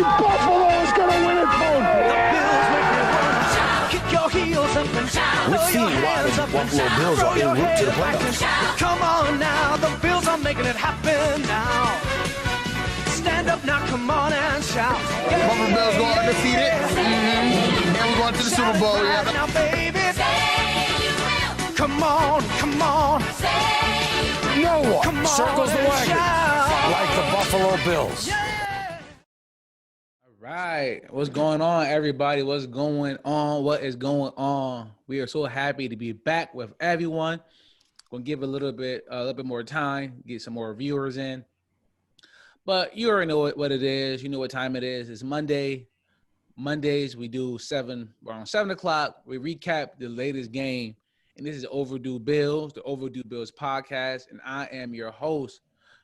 Buffalo's gonna win it, folks. The Bills make me wanna shout. Kick your heels up and shout. We're seeing why the Buffalo Bills are en route to the playoffs. Come on now, the Bills are making it happen now. Stand up now, come on and shout. Yeah, Buffalo Bills go undefeated. And we're going to the Super Bowl. right now, baby. Come on, come on. No one Come on circles the and wagon shout. like the Buffalo Bills. All right. What's going on, everybody? What's going on? What is going on? We are so happy to be back with everyone. Gonna give a little bit more time, get some more viewers in. But you already know what it is. You know what time it is. It's Monday. Mondays we do around 7 o'clock. We recap the latest game. And this is Overdue Bills, the Overdue Bills podcast. And I am your host,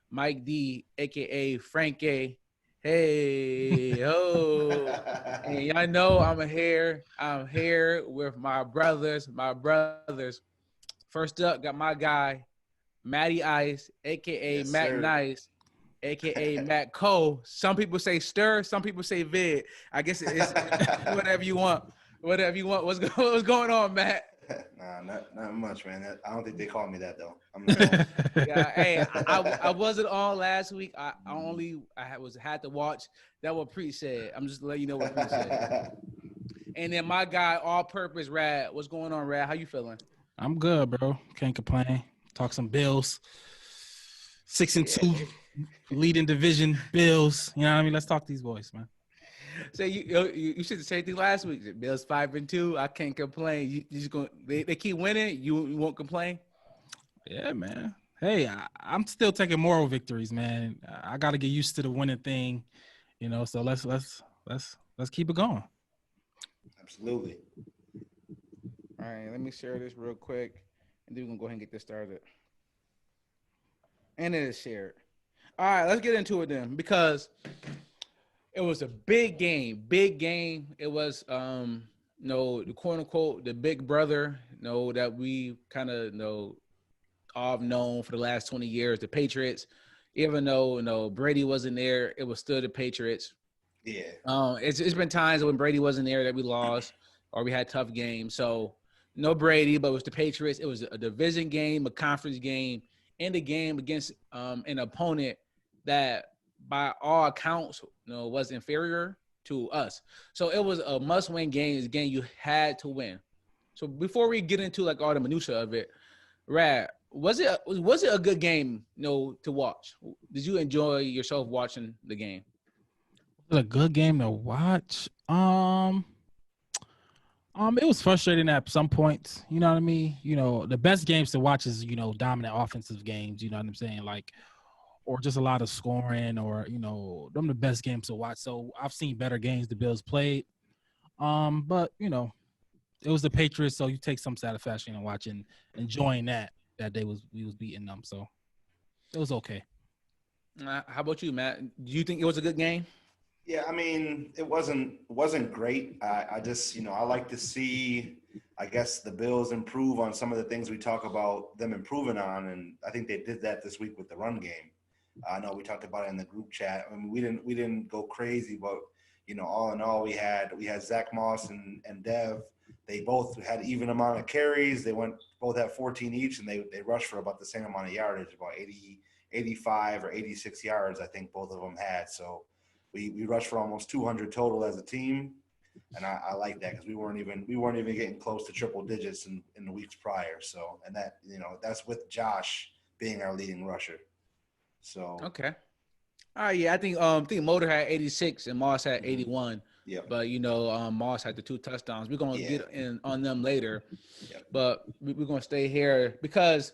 Mike D, aka Frankie. Hey, oh. And y'all know I'm here with my brothers. First up, got my guy, Matty Ice, aka Matt Nice, aka Matt Cole. Some people say Stir, some people say Vid. I guess it's whatever you want. Whatever you want. What's going on, Matt? Nah, not much, man. I don't think they call me that though. Yeah, hey, I wasn't on last week. I had to watch that what Preach said. I'm just letting you know what Preach said. And then my guy, all-purpose Rad. What's going on, Rad? How you feeling? I'm good, bro. Can't complain. Talk some Bills. 6-2, leading division Bills. You know what I mean? Let's talk these boys, man. So you said the same thing last week. The Bills 5-2. I can't complain. You just going they keep winning. You won't complain. Yeah, man. Hey, I'm still taking moral victories, man. I got to get used to the winning thing, you know. So let's keep it going. Absolutely. All right, let me share this real quick, and then we're gonna go ahead and get this started. And it is shared. All right, let's get into it then, because it was a big game. It was, the quote unquote, the big brother, that we kind of all known for the last 20 years, the Patriots. Even though, Brady wasn't there, it was still the Patriots. Yeah. It's been times when Brady wasn't there that we lost or we had tough games. So no Brady, but it was the Patriots. It was a division game, a conference game, and a game against an opponent that, by all accounts, was inferior to us. So it was a must-win game. It's a game you had to win. So before we get into all the minutia of it, Rad, was it a good game, to watch? Did you enjoy yourself watching the game? Was it a good game to watch? It was frustrating at some points. You know what I mean? The best games to watch is dominant offensive games. You know what I'm saying? Or just a lot of scoring, or them the best games to watch. So I've seen better games the Bills played, but it was the Patriots, so you take some satisfaction in watching, enjoying that we was beating them. So it was okay. How about you, Matt? Do you think it was a good game? Yeah, I mean, it wasn't great. I just, I like to see, I guess, the Bills improve on some of the things we talk about them improving on, and I think they did that this week with the run game. I know we talked about it in the group chat. I mean, we didn't go crazy, but all in all, we had Zach Moss and Dev. They both had even amount of carries. They both had 14 each, and they rushed for about the same amount of yardage, about 85 or 86 yards. I think both of them had. So we rushed for almost 200 total as a team, and I like that because we weren't even getting close to triple digits in the weeks prior. So, and that that's with Josh being our leading rusher. So okay, all right, yeah, I think Motor had 86 and Moss had 81. Yeah, but Moss had the 2 touchdowns. We're gonna get in on them later, but we're gonna stay here because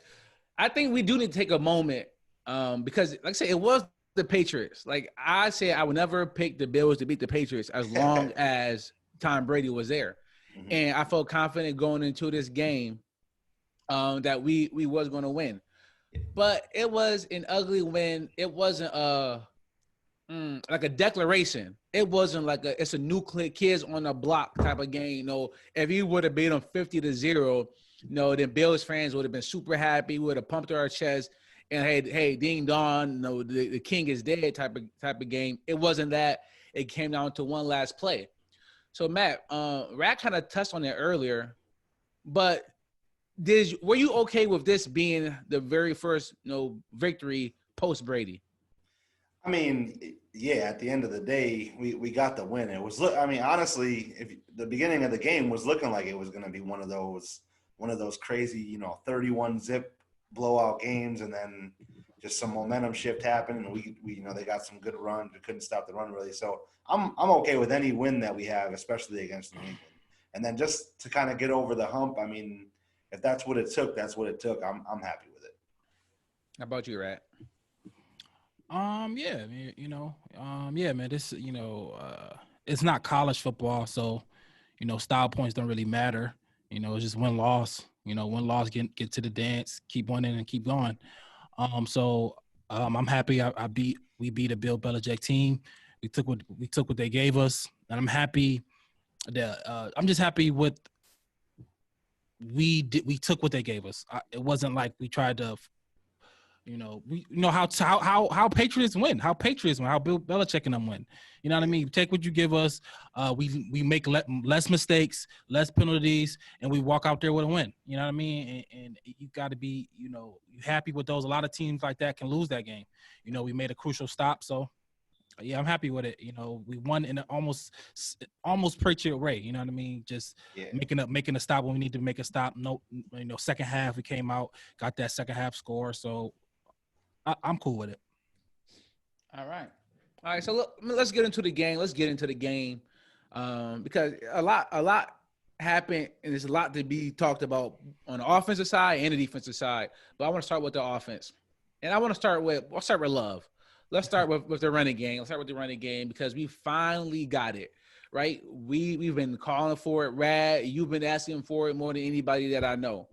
I think we do need to take a moment because, like I said, it was the Patriots. Like I said, I would never pick the Bills to beat the Patriots as long as Tom Brady was there, and I felt confident going into this game that we was gonna win. But it was an ugly win. It wasn't like a declaration. It wasn't like it's a nuclear kids on the block type of game. If you would have beat them 50-0, then Bills fans would have been super happy. We would have pumped our chest and hey, ding dong, the king is dead type of game. It wasn't that. it came down to one last play. So Matt, Rat kind of touched on it earlier, but were you okay with this being the very first victory post Brady? I mean, yeah, at the end of the day, we got the win. It was, I mean, honestly, if the beginning of the game was looking like it was going to be one of those crazy, 31 zip blowout games, and then just some momentum shift happened, and we they got some good runs. We couldn't stop the run really. So I'm okay with any win that we have, especially against New England. And then just to kind of get over the hump, I mean, if that's what it took, that's what it took. I'm happy with it. How about you, Rat? Yeah, yeah, man, this, it's not college football, so, style points don't really matter. It's just win-loss. Win-loss, get to the dance, keep winning and keep going. I'm happy we beat a Bill Belichick team. We took what they gave us, and I'm happy that I'm just happy with we took what they gave us. It wasn't like we tried to how Patriots win, how Bill Belichick and them win. You know what I mean? Take what you give us. We make less mistakes, less penalties, and we walk out there with a win. You know what I mean? And you got to be, you happy with those. A lot of teams like that can lose that game. We made a crucial stop, so yeah, I'm happy with it. We won in an almost Patriot way. You know what I mean? Just making a stop when we need to make a stop. No, second half we came out, got that second half score, so I'm cool with it. All right. So let's get into the game. Because a lot happened, and there's a lot to be talked about on the offensive side and the defensive side. But I want to start with the offense, and I'll start with Love. Let's start with the running game. Let's start with the running game because we finally got it right. We've been calling for it. Rad, you've been asking for it more than anybody that I know.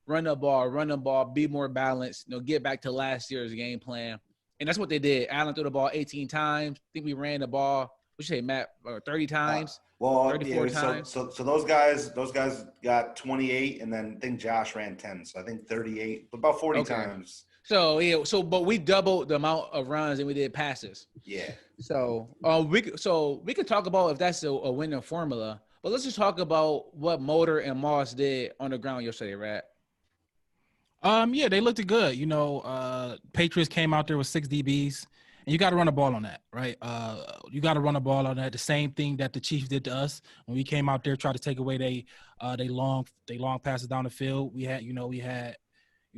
Run the ball, be more balanced, get back to last year's game plan. And that's what they did. Allen threw the ball 18 times. I think we ran the ball, what you say, Matt, 30 times? 34 times. So those guys got 28, and then I think Josh ran 10. So I think 38, about 40 times. So, yeah, but we doubled the amount of runs and we did passes. Yeah. So we could talk about if that's a winning formula. But let's just talk about what Motor and Moss did on the ground yesterday, right? Yeah, they looked good. Patriots came out there with 6 DBs, and you got to run a ball on that, right? You got to run a ball on that. The same thing that the Chiefs did to us when we came out there, tried to take away they long passes down the field. We had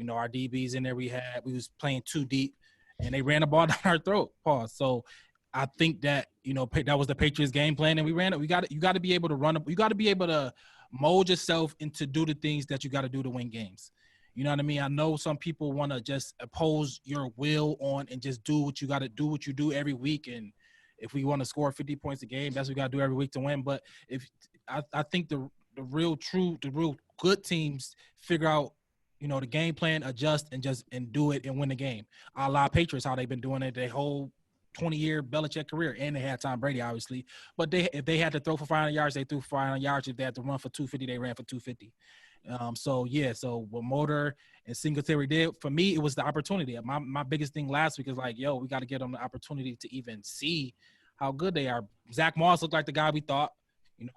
our DBs in there. We was playing too deep, and they ran the ball down our throat. Pause. So I think that that was the Patriots game plan, and we ran it. You got to be able to run. You got to be able to mold yourself into do the things that you got to do to win games. You know what I mean? I know some people want to just impose your will on and just do what you got to do, what you do every week. And if we want to score 50 points a game, that's what we got to do every week to win. But I think the real good teams figure out, the game plan, adjust, and do it and win the game. A la Patriots, how they've been doing it their whole 20-year Belichick career, and they had Tom Brady, obviously. But if they had to throw for 500 yards, they threw 500 yards. If they had to run for 250, they ran for 250. So what Motor and Singletary did, for me, it was the opportunity. My biggest thing last week is like, we got to get them the opportunity to even see how good they are. Zach Moss looked like the guy we thought,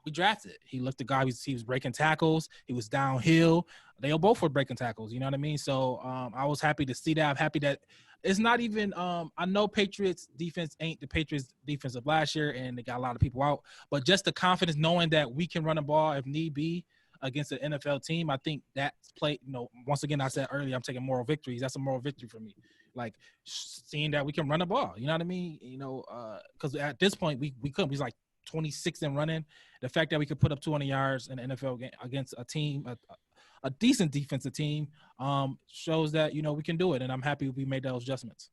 we drafted. He looked the guy, he was breaking tackles. He was downhill. They both were breaking tackles. You know what I mean? So I was happy to see that. I'm happy that it's not even I know Patriots defense ain't the Patriots defense of last year, and they got a lot of people out. But just the confidence knowing that we can run the ball if need be against an NFL team, I think that's once again, I said earlier, I'm taking moral victories. That's a moral victory for me. Like seeing that we can run the ball, you know what I mean? Because at this point we couldn't. We was like 26 in running. The fact that we could put up 200 yards in an NFL game against a team, a decent defensive team, shows that we can do it, and I'm happy we made those adjustments.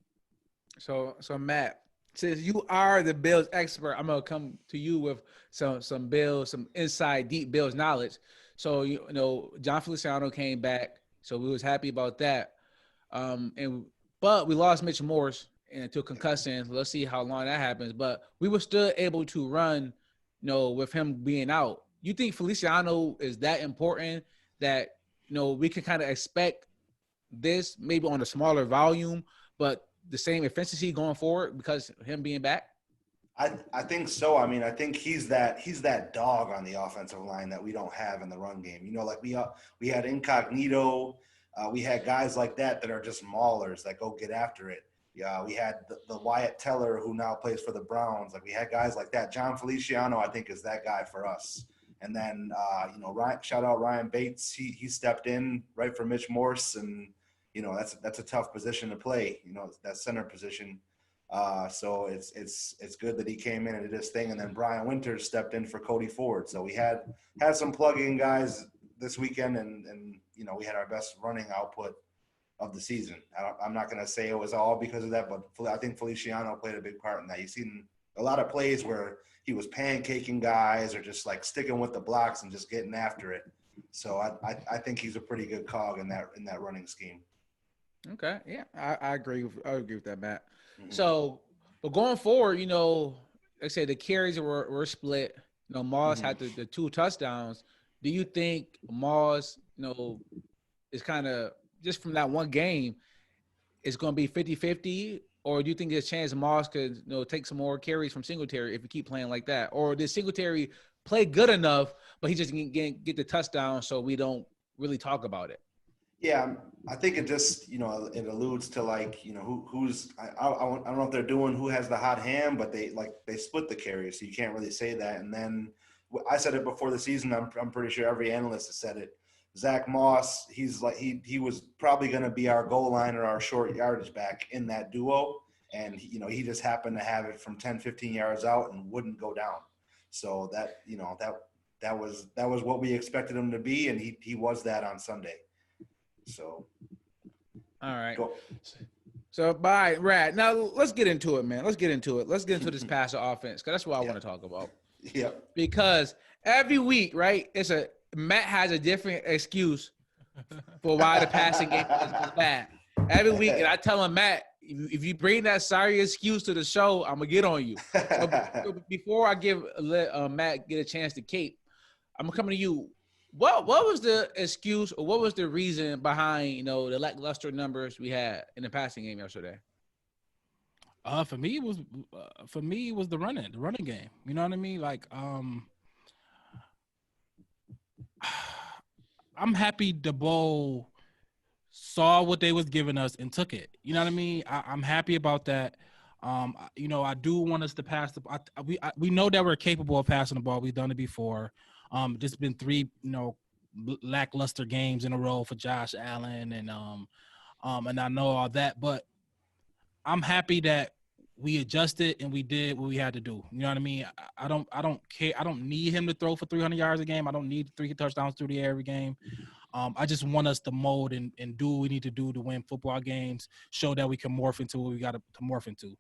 So Matt, since you are the Bills expert, I'm gonna come to you with some Bills, some inside deep Bills knowledge. So John Feliciano came back, so we was happy about that. But we lost Mitch Morse to concussion. Let's see how long that happens. But we were still able to run, with him being out. You think Feliciano is that important that we can kind of expect this maybe on a smaller volume, but the same efficiency going forward because of him being back? I think so. I mean, I think he's that dog on the offensive line that we don't have in the run game. You know, like we had Incognito, we had guys like that are just maulers that go get after it. Yeah, we had the Wyatt Teller who now plays for the Browns. Like we had guys like that. John Feliciano, I think, is that guy for us. And then shout out Ryan Bates. He stepped in right for Mitch Morse, and that's a tough position to play. That center position. So it's good that he came in and did his thing, and then Brian Winters stepped in for Cody Ford. So we had some plug-in guys this weekend, and we had our best running output of the season. I'm not going to say it was all because of that, but I think Feliciano played a big part in that. You've seen a lot of plays where he was pancaking guys or just like sticking with the blocks and just getting after it. So I think he's a pretty good cog in that running scheme. Okay, yeah, I agree with that, Matt. Mm-hmm. So, but going forward, like I said, the carries were split. Moss had the 2 touchdowns. Do you think Moss, is kind of just from that one game, it's going to be 50-50? Or do you think there's a chance Moss could, take some more carries from Singletary if you keep playing like that? Or did Singletary play good enough, but he just didn't get the touchdown, so we don't really talk about it? Yeah, I think it just, it alludes to like, who's I don't know if they're doing who has the hot hand, but they split the carries, so you can't really say that. And then I said it before the season. I'm pretty sure every analyst has said it. Zach Moss, he's like he was probably going to be our goal line or our short yardage back in that duo, and he just happened to have it from 10, 15 yards out and wouldn't go down. So that was what we expected him to be, and he was that on Sunday. So, all right. Go. So, bye, Rad. Now, let's get into it, man. Let's get into this passer offense, because that's what I want to talk about. Yeah. Because every week, right, Matt has a different excuse for why the passing game is bad. Every week, and I tell him, Matt, if you bring that sorry excuse to the show, I'm going to get on you. So before I let Matt get a chance to cape, I'm coming to you. What was the excuse, or what was the reason behind the lackluster numbers we had in the passing game yesterday? For me it was the running game. You know what I mean? Like I'm happy DeBoer saw what they was giving us and took it. You know what I mean? I'm happy about that. I do want us to pass we know that we're capable of passing the ball. We've done it before. There's been 3, lackluster games in a row for Josh Allen, and I know all that, but I'm happy that we adjusted and we did what we had to do. You know what I mean? I don't care. I don't need him to throw for 300 yards a game. I don't need 3 touchdowns through the air every game. I just want us to mold and do what we need to do to win football games, show that we can morph into what we got to morph into.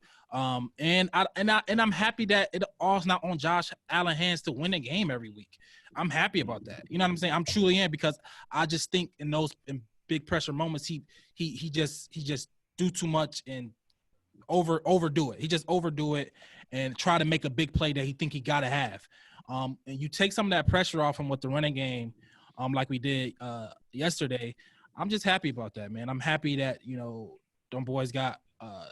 And I'm happy that it all's not on Josh Allen's hands to win a game every week. I'm happy about that. You know what I'm saying? I'm truly am, because I just think in big pressure moments, he just do too much and overdo it. He just overdo it and try to make a big play that he think he got to have. And you take some of that pressure off him with the running game, like we did yesterday. I'm just happy about that, man. I'm happy that, them boys got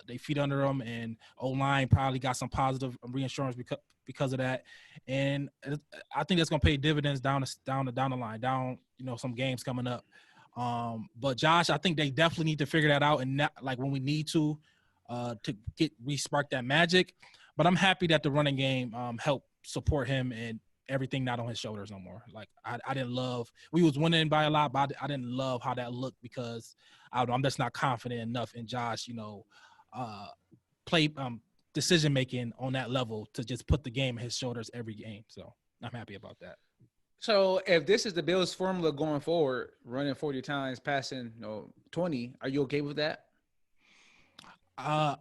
they feet under them, and O-line probably got some positive reinsurance because of that. And I think that's going to pay dividends down the line, some games coming up. But Josh, I think they definitely need to figure that out, and not, like when we need to re-spark that magic. But I'm happy that the running game helped support him and everything not on his shoulders no more. Like I didn't love – we was winning by a lot, but I didn't love how that looked, because I'm just not confident enough in Josh, play decision-making on that level to just put the game on his shoulders every game. So I'm happy about that. So if this is the Bills' formula going forward, running 40 times, passing 20, are you okay with that? I'm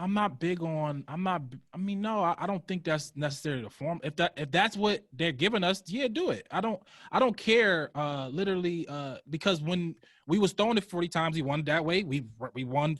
not big on. I don't think that's necessarily the form. If that's what they're giving us, yeah, do it. I don't care. Literally, because when we was throwing it 40 times, we won that way. We won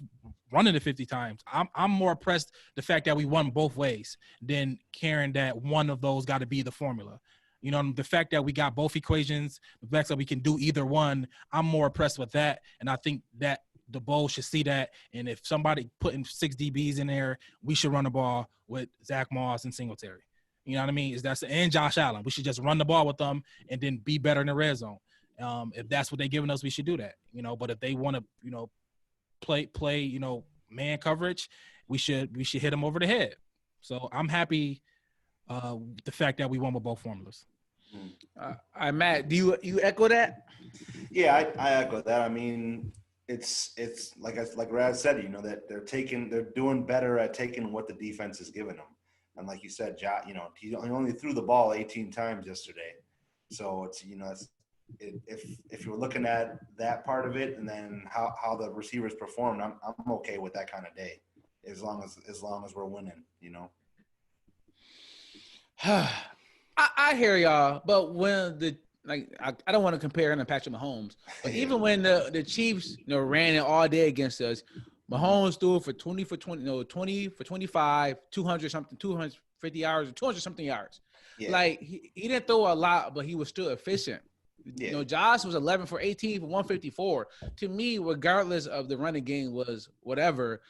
running it 50 times. I'm more impressed the fact that we won both ways than caring that one of those got to be the formula. The fact that we got both equations, the fact that we can do either one, I'm more impressed with that. And I think that the bowl should see that. And if somebody putting 6 DBs in there, we should run the ball with Zach Moss and Singletary. You know what I mean? And Josh Allen. We should just run the ball with them and then be better in the red zone. If that's what they're giving us, we should do that. But if they want to, play, man coverage, we should hit them over the head. So I'm happy with the fact that we won with both formulas. Matt, do you echo that? Yeah, I echo that. I mean, it's like Rad said, that they're doing better at taking what the defense is giving them. And like you said, he only threw the ball 18 times yesterday. So it's, if you're looking at that part of it and then how the receivers performed, I'm okay with that kind of day, as long as we're winning, I hear y'all, but when I don't want to compare him to Patrick Mahomes, but even when the Chiefs ran it all day against us, Mahomes threw for 20 for 25, 250 yards, or 200 something yards. Yeah. Like he didn't throw a lot, but he was still efficient. Yeah. Josh was 11 for 18 for 154. To me, regardless of the running game was whatever,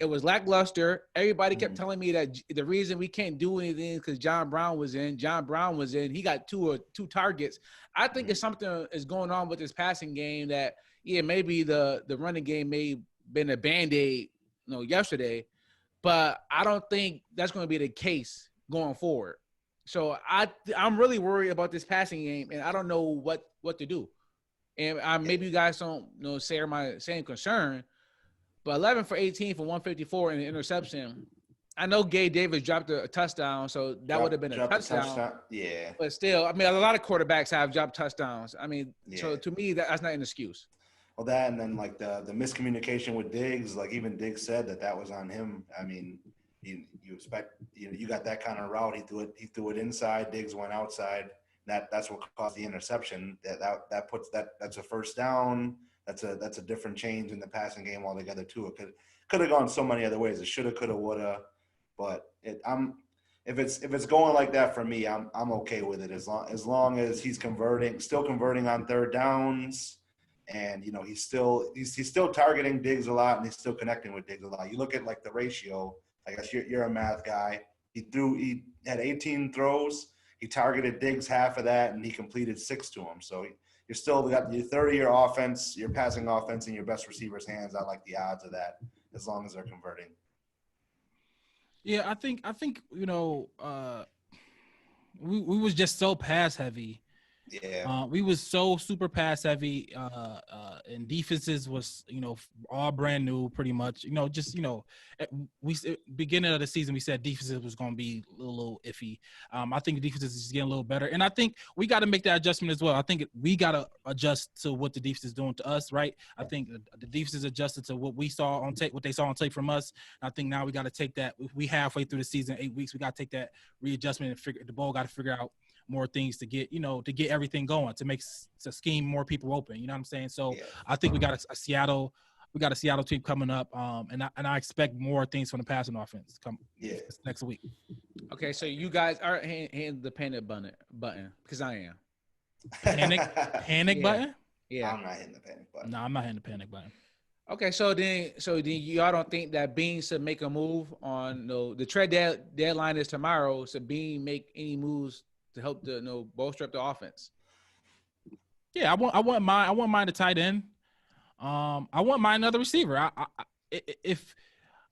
it was lackluster. Everybody kept telling me that the reason we can't do anything is because John Brown was in. He got two targets. I think it's something is going on with this passing game that, maybe the running game may been a Band-Aid, yesterday, but I don't think that's going to be the case going forward. So I'm really worried about this passing game, and I don't know what to do. And maybe you guys don't share my same concern, but 11 for 18 for 154 and an interception. I know Gabe Davis dropped a touchdown, so that would have been a touchdown. Yeah. But still, I mean, a lot of quarterbacks have dropped touchdowns. I mean, So to me, that's not an excuse. Well, that and then like the miscommunication with Diggs, like even Diggs said that was on him. I mean, you expect you got that kind of route. He threw it inside. Diggs went outside. That's what caused the interception. That's a first down. That's a different change in the passing game altogether too. It could have gone so many other ways. It shoulda, coulda, woulda. But if it's going like that for me, I'm okay with it as long as he's still converting on third downs. And he's still targeting Diggs a lot, and he's still connecting with Diggs a lot. You look at like the ratio. I guess you're a math guy. He had 18 throws. He targeted Diggs half of that, and he completed 6 to him. So you're still got your 30-year offense, your passing offense, in your best receiver's hands. I like the odds of that as long as they're converting. Yeah, I think we was just so pass heavy. Yeah, we was so super pass heavy, and defenses was all brand new pretty much. We beginning of the season we said defenses was going to be a little iffy. I think defenses is getting a little better, and I think we got to make that adjustment as well. I think we got to adjust to what the defense is doing to us, right? I think the defense is adjusted to what we saw on tape, what they saw on tape from us. And I think now we got to take that. We halfway through the season, 8 weeks, we got to take that readjustment and figure the ball got to figure out more things to get everything going, to scheme more people open. You know what I'm saying? So I think we got a Seattle team coming up, and I expect more things from the passing offense come next week. Okay, so you guys are hitting the panic button because I am. Panic button? Yeah, I'm not hitting the panic button. No, I'm not hitting the panic button. Okay, so then y'all don't think that Bean should make a move on the trade deadline is tomorrow? So Bean make any moves to help bolster up the offense? Yeah, I want mine to tight end. I want mine another receiver. If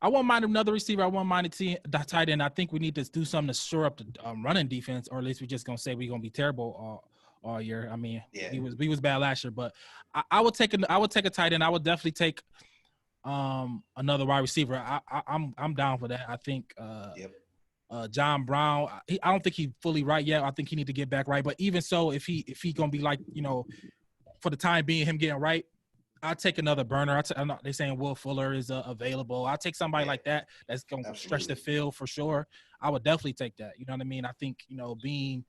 I want mine another receiver, I want mine to tight end. I think we need to do something to shore up the running defense, or at least we're just gonna say we're gonna be terrible all year. I mean, we was bad last year, but I would take a tight end. I would definitely take another wide receiver. I'm down for that. I think John Brown, I don't think he's fully right yet. I think he need to get back right. But even so, if he gonna be like, for the time being, him getting right, I'll take another burner. They're saying Will Fuller is available. I'll take somebody like that that's gonna stretch the field for sure. I would definitely take that. You know what I mean? I think Bean,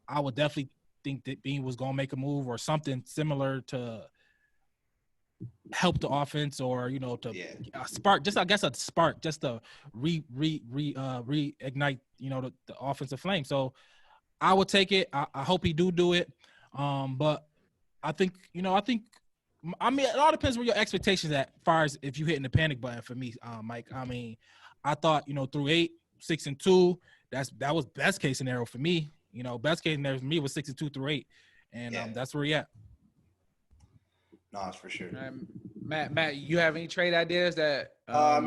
I would definitely think that Bean was gonna make a move or something similar to help the offense, or a spark, just a spark, just to reignite the offensive flame. So I would take it. I hope he do it. But I think I mean, it all depends where your expectations at, as far as if you hitting the panic button for me, Mike. I mean, I thought, through 8, 6-2, that was best case scenario for me. Best case scenario for me was 6-2 through 8, and that's where we at. No, it's for sure. Matt, you have any trade ideas that we're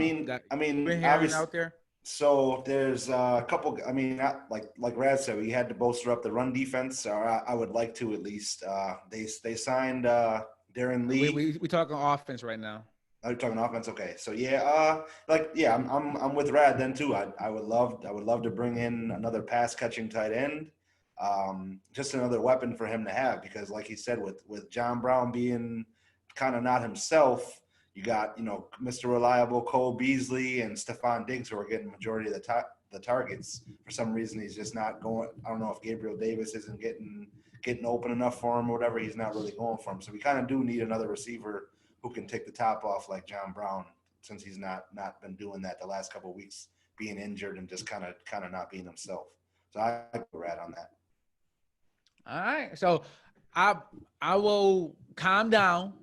hearing out there? So there's a couple. I mean, like Rad said, we had to bolster up the run defense, or I would like to at least. They signed Darren Lee. We talking offense right now. Are you talking offense? Okay, so I'm with Rad then too. I would love to bring in another pass catching tight end, just another weapon for him to have, because like he said, with John Brown being kind of not himself, you got Mr. Reliable Cole Beasley and Stephon Diggs who are getting majority of the targets. For some reason, he's just not going. I don't know if Gabriel Davis isn't getting open enough for him or whatever. He's not really going for him. So we kind of do need another receiver who can take the top off like John Brown, since he's not been doing that the last couple of weeks, being injured and just kind of not being himself. So I go Rad on that. All right. So I will calm down,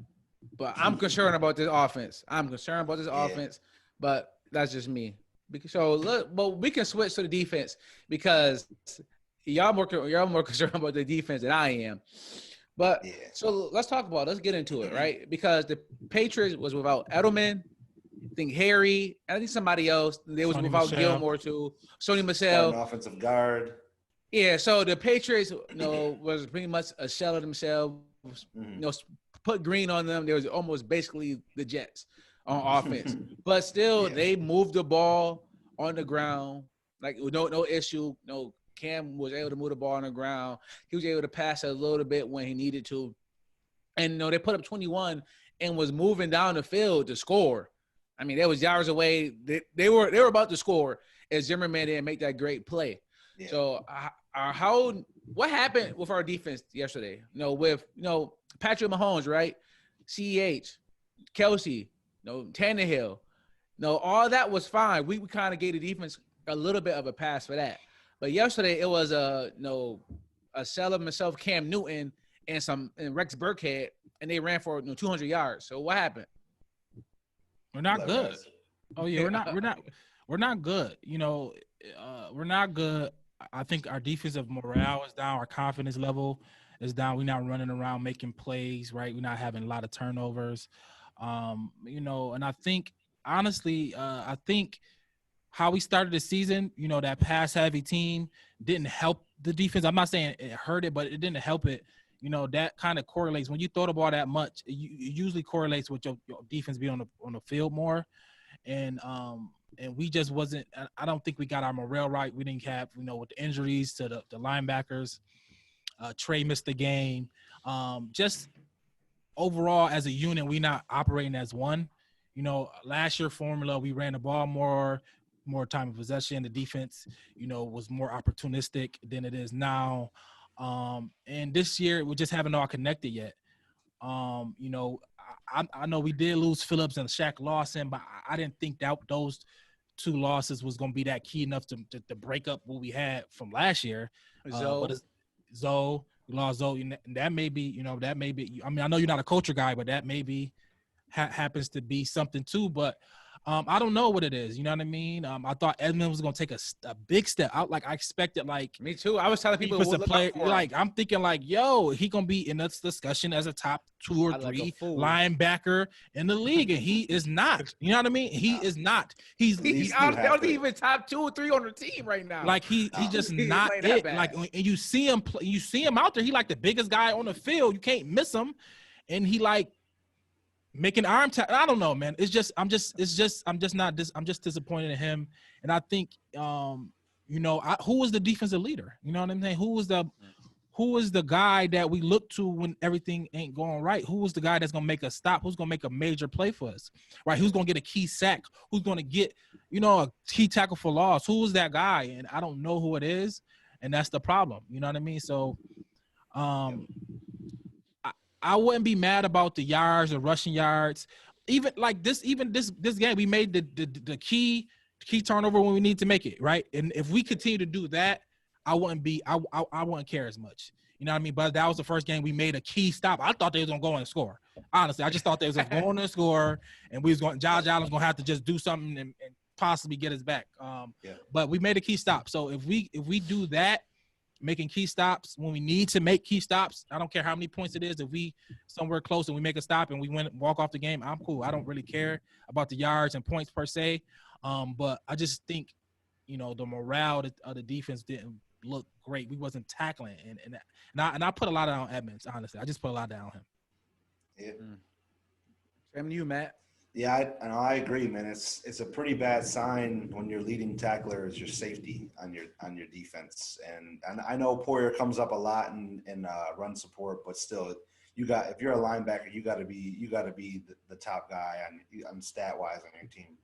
but I'm concerned about this offense. Offense, but that's just me. But we can switch to the defense, because y'all more concerned about the defense than I am. But so let's talk about it. Let's get into it, right? Because the Patriots was without Edelman, I think Harry, and I think somebody else. They was without Gilmore too. Sony Michel, offensive guard. Yeah, so the Patriots, was pretty much a shell of themselves. Put green on them. They was almost basically the Jets on offense, but still they moved the ball on the ground like no issue. No, Cam was able to move the ball on the ground. He was able to pass a little bit when he needed to, and they put up 21 and was moving down the field to score. I mean, they was yards away. They were about to score as Zimmerman didn't make that great play. Yeah. So what happened with our defense yesterday? With Patrick Mahomes, right? CEH, Kelsey, Tannehill. All that was fine. We kind of gave the defense a little bit of a pass for that. But yesterday it was a sell of himself, Cam Newton, and Rex Burkhead, and they ran for 200 yards. So what happened? We're not good. Oh yeah, we're not good. We're not good. I think our defensive morale is down. Our confidence level is down. We're not running around making plays, right? We're not having a lot of turnovers. And I think, honestly, how we started the season, that pass-heavy team didn't help the defense. I'm not saying it hurt it, but it didn't help it. That kind of correlates. When you throw the ball that much, it usually correlates with your defense being on the field more. And we just wasn't – I don't think we got our morale right. We didn't have, with the injuries to the linebackers. Trey missed the game. Just overall as a unit, we not operating as one. Last year formula, we ran the ball more time of possession. The defense, was more opportunistic than it is now. And this year, we just haven't all connected yet. I know we did lose Phillips and Shaq Lawson, but I didn't think that those two losses was going to be that key enough to break up what we had from last year. Zoe, we lost Zoe, and that may be, I mean, I know you're not a culture guy, but that maybe happens to be something too. But I don't know what it is. You know what I mean? I thought Edmund was going to take a big step out. Like I expected, me too. I was telling people to play. I'm thinking he going to be in this discussion as a top 2 or 3 linebacker in the league, and he is not. You know what I mean? He is not. He's not even top 2 or 3 on the team right now. He's just not it. And you see him out there. He the biggest guy on the field. You can't miss him, and he making arm tackle. I don't know, man. I'm just disappointed in him. And I think, who was the defensive leader? You know what I'm saying? Who was the guy that we look to when everything ain't going right? Who was the guy that's going to make us stop? Who's going to make a major play for us, right? Who's going to get a key sack? Who's going to get, a key tackle for loss? Who was that guy? And I don't know who it is. And that's the problem. You know what I mean? So, I wouldn't be mad about the yards or rushing yards. Even this game, we made the key turnover when we need to make it, right? And if we continue to do that, I wouldn't care as much. You know what I mean? But that was the first game we made a key stop. I thought they was gonna go and score. Honestly, I just thought they was gonna go in and score, and Josh Allen's gonna have to just do something and possibly get us back. But we made a key stop. So if we do that, making key stops when we need to make key stops, I don't care how many points it is. If we somewhere close and we make a stop and we walk off the game, I'm cool. I don't really care about the yards and points per se. But I just think, the morale of the defense didn't look great. We wasn't tackling, and I put a lot on Edmonds. Honestly, I just put a lot down on him. Yeah. Same to you, Matt. Yeah, I agree, man. It's a pretty bad sign when your leading tackler is your safety on your defense, and I know Poyer comes up a lot in run support, but still, if you're a linebacker, you got to be the top guy on stat wise on your team,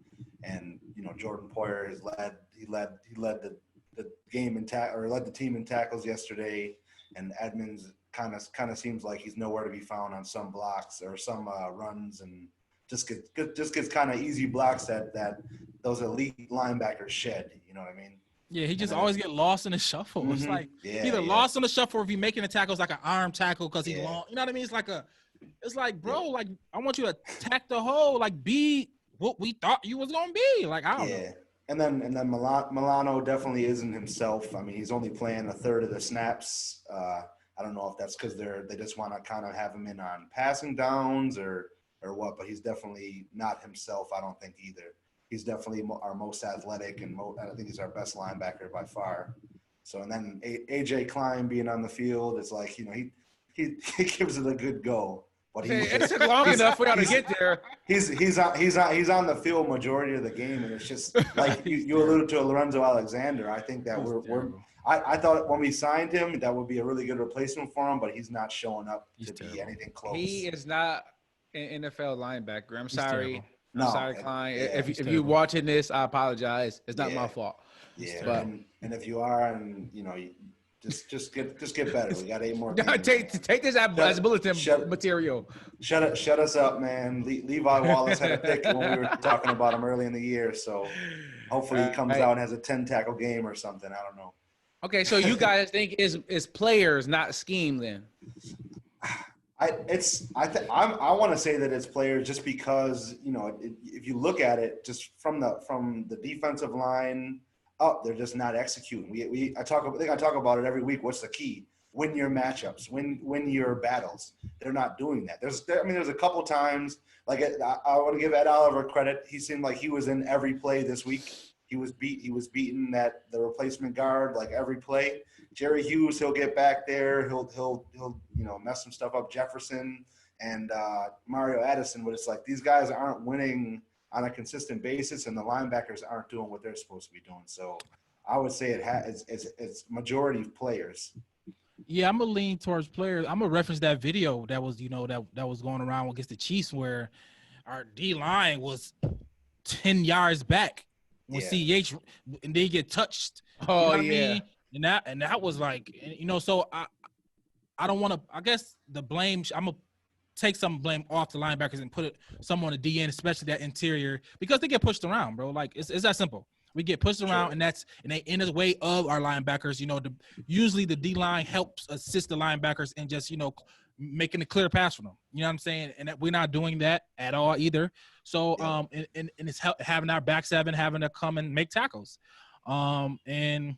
and Jordan Poyer led the game led the team in tackles yesterday, and Edmonds kind of seems like he's nowhere to be found on some blocks or some runs, and just gets kind of easy blocks that those elite linebackers shed. You know what I mean? Yeah, he just always get lost in the shuffle. Mm-hmm. It's like lost in the shuffle, or if he's making the tackles like an arm tackle because he's long. You know what I mean? It's like, bro, like I want you to attack the hole, like be what we thought you was gonna be. Like I don't know. And then Milano definitely isn't himself. I mean, he's only playing a third of the snaps. I don't know if that's because they just want to kind of have him in on passing downs or what, but he's definitely not himself. I don't think either. He's definitely our most athletic, and I think he's our best linebacker by far. So, and then AJ Klein being on the field is like, he gives it a good go. But it took long enough for y'all to get there. He's on the field majority of the game, and it's just like you alluded to Lorenzo Alexander. I think that I thought when we signed him that would be a really good replacement for him, but he's not showing up be anything close. He is not an NFL linebacker. I'm sorry. No, sorry, Klein. If you're watching this, I apologize. It's not my fault. Yeah, but, and if you are, and just get better. We got 8 more games. Take this as bulletin material. Shut us up, man. Levi Wallace had a pick when we were talking about him early in the year, so hopefully he comes out and has a 10-tackle game or something. I don't know. Okay, so you guys think is players, not scheme, then? I want to say that it's players just because if you look at it just from the defensive line up, they're just not executing. I talk about it every week. What's the key? Win your matchups, win your battles. They're not doing that. There's a couple times like I want to give Ed Oliver credit. He seemed like he was in every play this week. He was beaten the replacement guard like every play. Jerry Hughes, he'll get back there. He'll mess some stuff up. Jefferson and Mario Addison, but it's like these guys aren't winning on a consistent basis, and the linebackers aren't doing what they're supposed to be doing. So I would say it's majority of players. Yeah, I'm gonna lean towards players. I'm gonna reference that video that was that was going around against the Chiefs where our D line was 10 yards back when CH and they get touched. Oh, I mean? And that was like, so I don't want to, I guess the blame, I'm going to take some blame off the linebackers and put some on the DN, especially that interior, because they get pushed around, bro. Like it's that simple. We get pushed around, and they in the way of our linebackers. Usually the D line helps assist the linebackers in just making a clear pass for them. You know what I'm saying? And we're not doing that at all either. So and it's having our back seven having to come and make tackles, and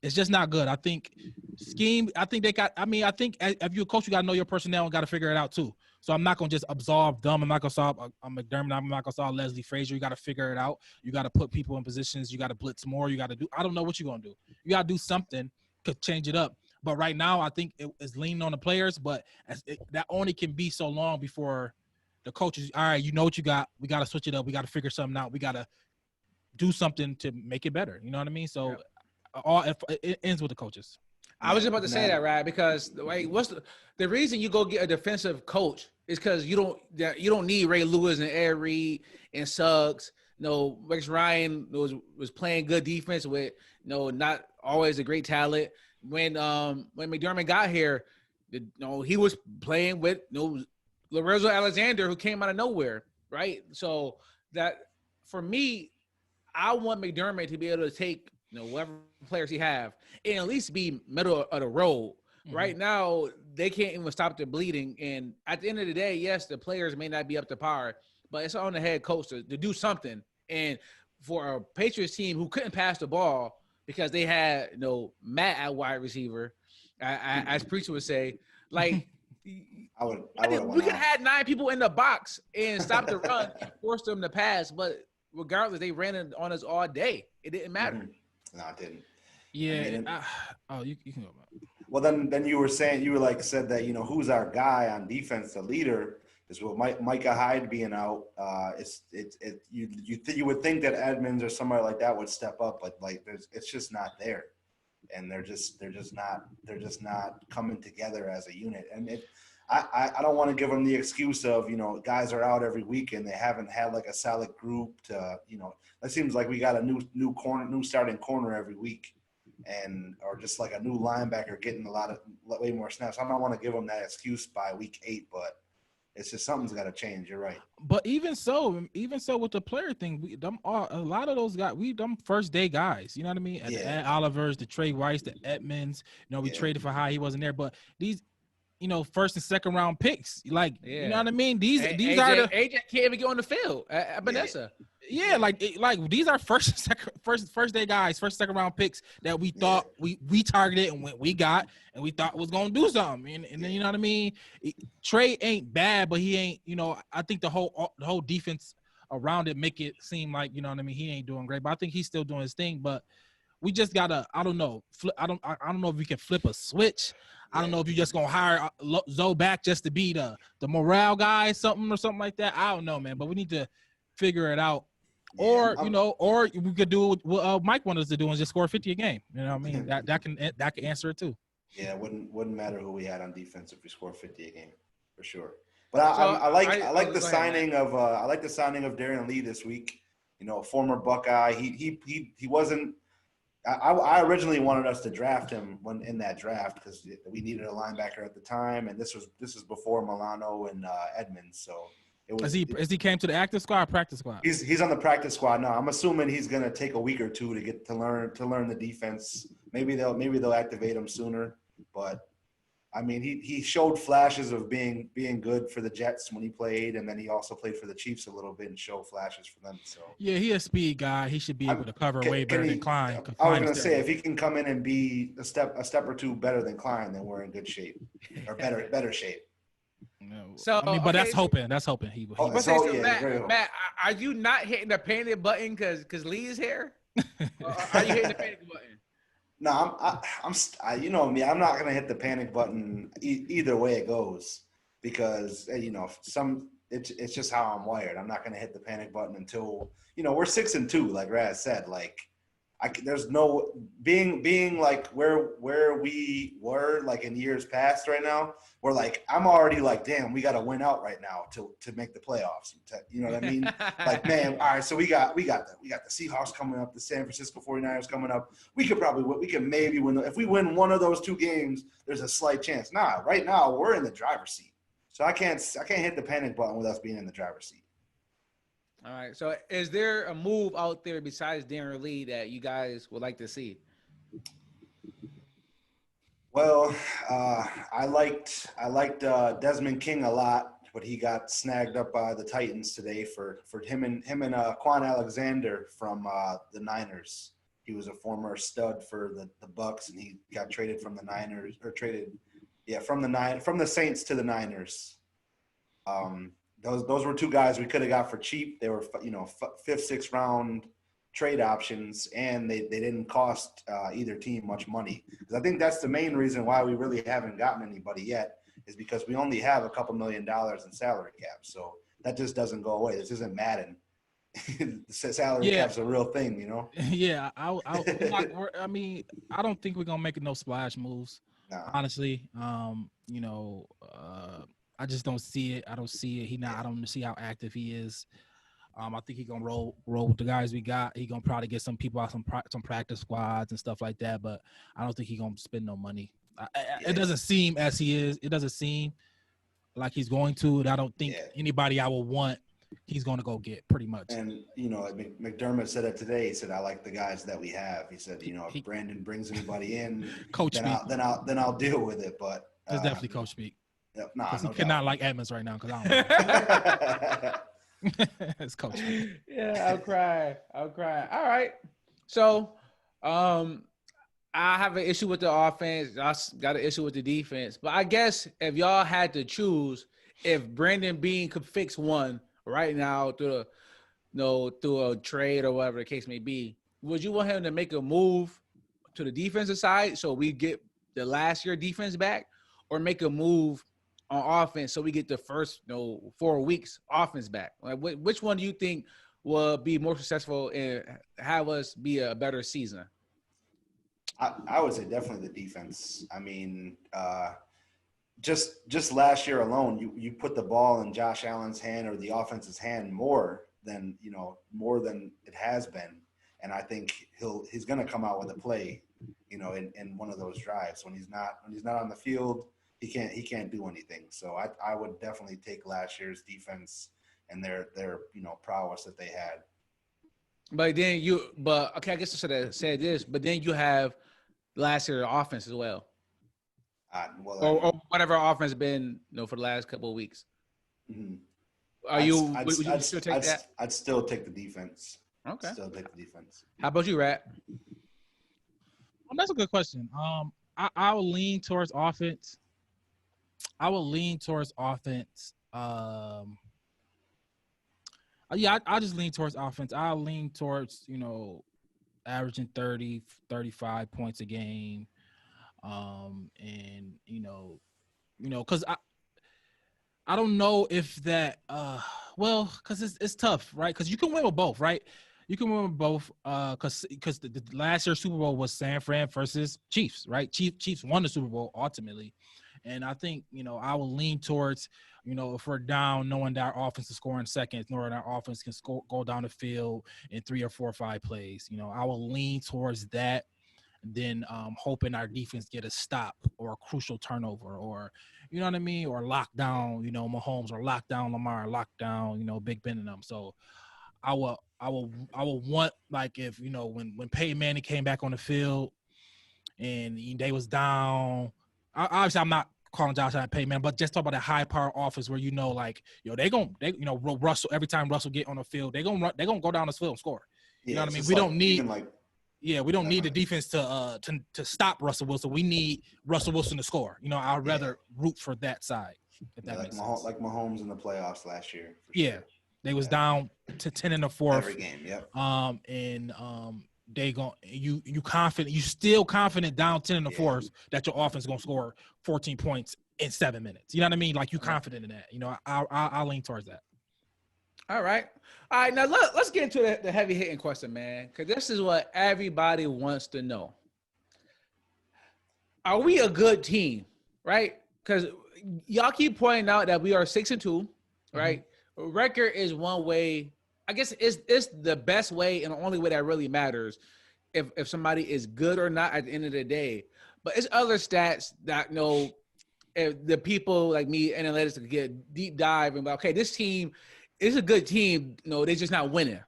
it's just not good. I think scheme. I think I think if you're a coach, you got to know your personnel and got to figure it out too. So I'm not gonna just absolve them. I'm not gonna solve McDermott. I'm not gonna solve Leslie Frazier. You got to figure it out. You got to put people in positions. You got to blitz more. You got to do. I don't know what you're gonna do. You got to do something to change it up. But right now, I think it's leaning on the players. But that only can be so long before the coaches. All right, you know what you got. We got to switch it up. We got to figure something out. We got to do something to make it better. You know what I mean? So. It ends with the coaches. I was about to say that, right? Because what's the reason you go get a defensive coach is because you don't need Ray Lewis and Ed Reed and Suggs. Rex Ryan was playing good defense with not always a great talent. When McDermott got here, he was playing with Lorenzo Alexander, who came out of nowhere, right? So that for me, I want McDermott to be able to take whatever players he have, and at least be middle of the road. Right now, they can't even stop the bleeding. And at the end of the day, yes, the players may not be up to par, but it's on the head coach to do something. And for a Patriots team who couldn't pass the ball because they had Matt at wide receiver, as Preacher would say, like we we could have had 9 people in the box and stopped the run and forced them to pass. But regardless, they ran it on us all day. It didn't matter. No, it didn't. Yeah. You can go about it. Well, then you were saying said that who's our guy on defense, the leader is Micah Hyde being out. You would think that Edmonds or somebody like that would step up, but like it's just not there, and they're just not coming together as a unit. And I don't want to give them the excuse of guys are out every week and they haven't had like a solid group to It seems like we got a new starting corner every week. Or just like a new linebacker getting way more snaps. I don't want to give them that excuse by week 8, but it's just something's got to change. You're right. But even so with the player thing, a lot of those guys, them first day guys. You know what I mean? The Ed Olivers, the Trey Rice, the Edmonds. We traded for High. He wasn't there, but these. First and second round picks. Like, you know what I mean? These AJ, are the AJ can't even get on the field. Vanessa. Yeah, like these are first day guys, first second round picks that we thought we targeted and we got and we thought was gonna do something. And then you know what I mean? Trey ain't bad, but he ain't. I think the whole defense around it make it seem like he ain't doing great. But I think he's still doing his thing. But we just gotta I don't know if we can flip a switch. I don't know if you're just gonna hire Zoe back just to be the morale guy, something like that. I don't know, man. But we need to figure it out. Or or we could do what Mike wanted us to do and just score 50 a game. You know what I mean? that can answer it too. Yeah, it wouldn't matter who we had on defense if we score 50 a game for sure. But I like the signing of Darren Lee this week. A former Buckeye. He wasn't. I originally wanted us to draft him in that draft because we needed a linebacker at the time, and this was before Milano and Edmonds. So it was. Is he came to the active squad or practice squad? He's on the practice squad now. I'm assuming he's gonna take a week or two to get to learn the defense. Maybe they'll activate him sooner, but. I mean, he showed flashes of being good for the Jets when he played, and then he also played for the Chiefs a little bit and showed flashes for them. So yeah, he's a speed guy. He should be able to cover way better than Klein. I was going to say if he can come in and be a step or two better than Klein, then we're in good shape or better shape. No. So I mean, but that's hoping. That's hoping he. Matt, are you not hitting the panic button because Lee is here? Are you hitting the panic button? No, I'm you know me. I'm not gonna hit the panic button either way it goes because it's just how I'm wired. I'm not gonna hit the panic button until we're 6-2, like Raz said. Like there's no being like where we were like in years past right now. We're like I'm already like damn, we got to win out right now to make the playoffs. You know what I mean? Like man, all right. So we got the Seahawks coming up, the San Francisco 49ers coming up. We can maybe win. If we win one of those 2 games, there's a slight chance. Nah, right now we're in the driver's seat. So I can't hit the panic button with us being in the driver's seat. All right. So is there a move out there besides Darren Lee that you guys would like to see? Well, I liked Desmond King a lot, but he got snagged up by the Titans today for him and Quan Alexander from the Niners. He was a former stud for the Bucks, and he got traded from the Niners from the Saints to the Niners. Those were 2 guys we could have got for cheap. They were 5th, 6th round trade options, and they didn't cost either team much money. Because I think that's the main reason why we really haven't gotten anybody yet is because we only have a couple $1 million in salary cap. So that just doesn't go away. This isn't Madden. The salary cap's a real thing, Yeah, I mean, I don't think we're gonna make no splash moves. No. Honestly, I just don't see it. I don't see it. I don't see how active he is. I think he's gonna roll with the guys we got. He's gonna probably get some people out some practice squads and stuff like that. But I don't think he's gonna spend no money. It doesn't seem as he is. It doesn't seem like he's going to. And I don't think anybody I will want he's going to go get pretty much. And, McDermott said it today. He said, I like the guys that we have. He said, if Brandon brings anybody in, coach then I'll deal with it. But it's definitely coach speak. Yep, because he no cannot doubt. like Edmonds right now because I don't know. It's coach speak. Yeah, I'll cry. All right. So, I have an issue with the offense. I got an issue with the defense. But I guess if y'all had to choose, if Brandon Beane could fix one right now through a trade or whatever the case may be, would you want him to make a move to the defensive side so we get the last year defense back, or make a move on offense so we get the first 4 weeks offense back? Like, which one do you think will be more successful and have us be a better season? I would say definitely the defense. I mean, just last year alone, you put the ball in Josh Allen's hand or the offense's hand more than it has been, and I think he's going to come out with a play, in one of those drives. When he's not on the field, he can't do anything. So I would definitely take last year's defense and their prowess that they had. But then I guess I should have said this, but then you have last year's offense as well. Or whatever offense been, for the last couple of weeks. Mm-hmm. Would you still take that? I'd still take the defense. Okay. Still take the defense. How about you, Rat? That's a good question. I will lean towards offense. I'll just lean towards offense. I'll lean towards, averaging 30, 35 points a game. And because I don't know if that because it's tough, right? Because you can win with both, right? You can win with both because the last year's Super Bowl was San Fran versus Chiefs, right? Chiefs won the Super Bowl ultimately. And I think, I will lean towards, if we're down, knowing that our offense is scoring seconds, knowing our offense can go down the field in 3 or 4 or 5 plays. I will lean towards that. Then hoping our defense get a stop or a crucial turnover, or you know what I mean, or lock down, Mahomes, or lock down Lamar, lock down, Big Ben and them. So I will want, like, if when Peyton Manning came back on the field and they was down. Obviously, I'm not calling Josh Allen Peyton Manning, but just talk about that high power offense where Russell, every time Russell get on the field, they gonna go down the field and score. You know what I mean? We don't need. We don't need the defense to stop Russell Wilson. We need Russell Wilson to score. I'd rather root for that side. If that makes sense. Like Mahomes in the playoffs last year. Sure. They was down to 10 in the fourth. Every game, yep. They you confident, you still confident down 10 in the fourth that your offense is gonna score 14 points in 7 minutes. You know what I mean? Like, you confident in that. I'll lean towards that. All right. Now let's get into the heavy hitting question, man, because this is what everybody wants to know. Are we a good team, right? Because y'all keep pointing out that we are 6-2, right? Mm-hmm. Record is one way. I guess it's the best way and the only way that really matters if somebody is good or not at the end of the day. But it's other stats that if the people like me, analytics, could get deep dive and okay, this team. It's a good team. They're just not winning.